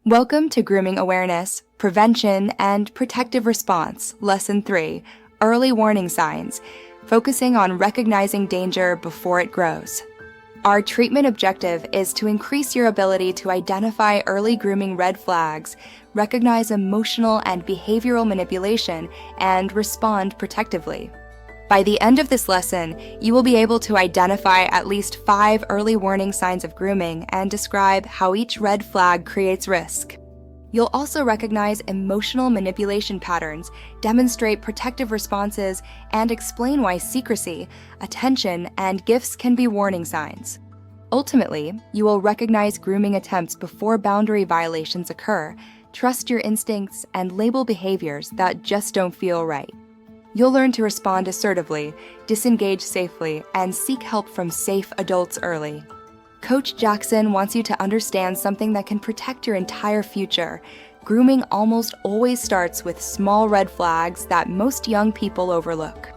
Welcome to Grooming Awareness, Prevention, and Protective Response, Lesson 3, Early Warning Signs, focusing on recognizing danger before it grows. Our treatment objective is to increase your ability to identify early grooming red flags, recognize emotional and behavioral manipulation, and respond protectively. By the end of this lesson, you will be able to identify at least 5 early warning signs of grooming and describe how each red flag creates risk. You'll also recognize emotional manipulation patterns, demonstrate protective responses, and explain why secrecy, attention, and gifts can be warning signs. Ultimately, you will recognize grooming attempts before boundary violations occur, trust your instincts, and label behaviors that just don't feel right. You'll learn to respond assertively, disengage safely, and seek help from safe adults early. Coach Jackson wants you to understand something that can protect your entire future. Grooming almost always starts with small red flags that most young people overlook.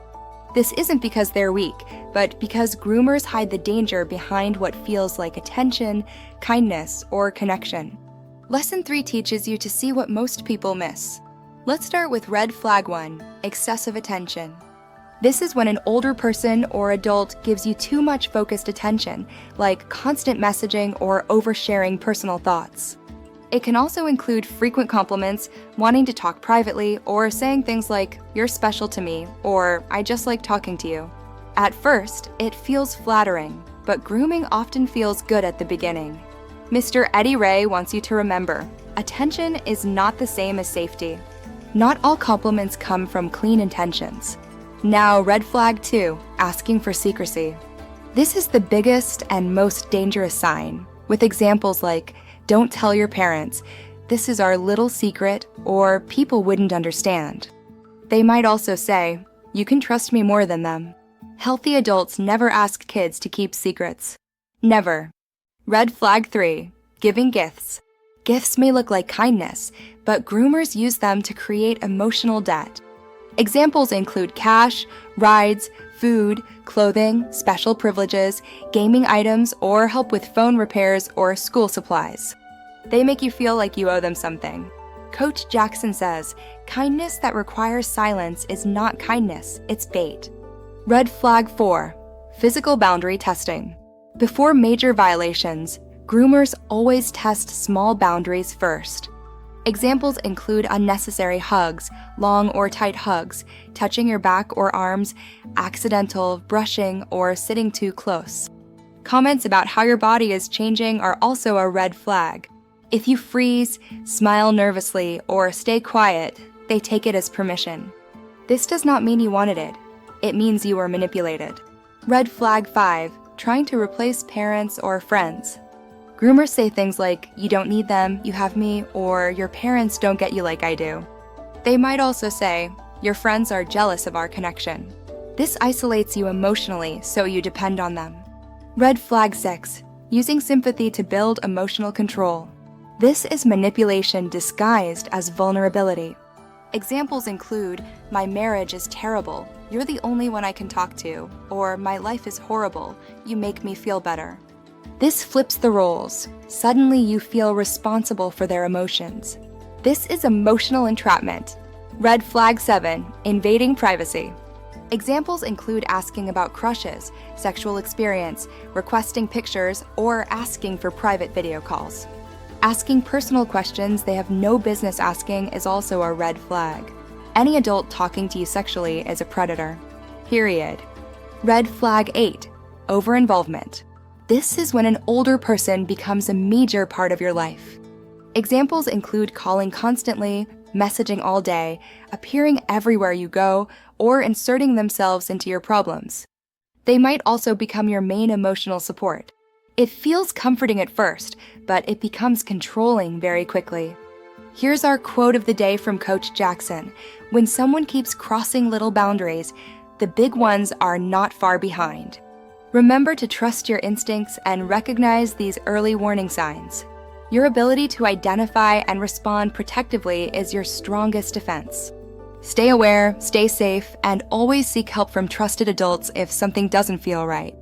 This isn't because they're weak, but because groomers hide the danger behind what feels like attention, kindness, or connection. Lesson 3 teaches you to see what most people miss. Let's start with red flag 1, excessive attention. This is when an older person or adult gives you too much focused attention, like constant messaging or oversharing personal thoughts. It can also include frequent compliments, wanting to talk privately, or saying things like, "You're special to me," or "I just like talking to you." At first, it feels flattering, but grooming often feels good at the beginning. Mr. Eddie Ray wants you to remember, attention is not the same as safety. Not all compliments come from clean intentions. Now, red flag 2, asking for secrecy. This is the biggest and most dangerous sign, with examples like, "Don't tell your parents," "This is our little secret," or "People wouldn't understand." They might also say, "You can trust me more than them." Healthy adults never ask kids to keep secrets. Never. Red flag 3, giving gifts. Gifts may look like kindness, but groomers use them to create emotional debt. Examples include cash, rides, food, clothing, special privileges, gaming items, or help with phone repairs or school supplies. They make you feel like you owe them something. Coach Jackson says, kindness that requires silence is not kindness, it's bait. Red flag 4, physical boundary testing. Before major violations, groomers always test small boundaries first. Examples include unnecessary hugs, long or tight hugs, touching your back or arms, accidental brushing, or sitting too close. Comments about how your body is changing are also a red flag. If you freeze, smile nervously, or stay quiet, they take it as permission. This does not mean you wanted it. It means you were manipulated. Red flag 5, trying to replace parents or friends. Groomers say things like, "You don't need them, you have me," or "Your parents don't get you like I do." They might also say, "Your friends are jealous of our connection." This isolates you emotionally, so you depend on them. Red flag 6, using sympathy to build emotional control. This is manipulation disguised as vulnerability. Examples include, "My marriage is terrible, you're the only one I can talk to," or "My life is horrible, you make me feel better." This flips the roles. Suddenly you feel responsible for their emotions. This is emotional entrapment. Red flag 7, invading privacy. Examples include asking about crushes, sexual experience, requesting pictures, or asking for private video calls. Asking personal questions they have no business asking is also a red flag. Any adult talking to you sexually is a predator. Period. Red flag 8, over-involvement. This is when an older person becomes a major part of your life. Examples include calling constantly, messaging all day, appearing everywhere you go, or inserting themselves into your problems. They might also become your main emotional support. It feels comforting at first, but it becomes controlling very quickly. Here's our quote of the day from Coach Jackson. When someone keeps crossing little boundaries, the big ones are not far behind. Remember to trust your instincts and recognize these early warning signs. Your ability to identify and respond protectively is your strongest defense. Stay aware, stay safe, and always seek help from trusted adults if something doesn't feel right.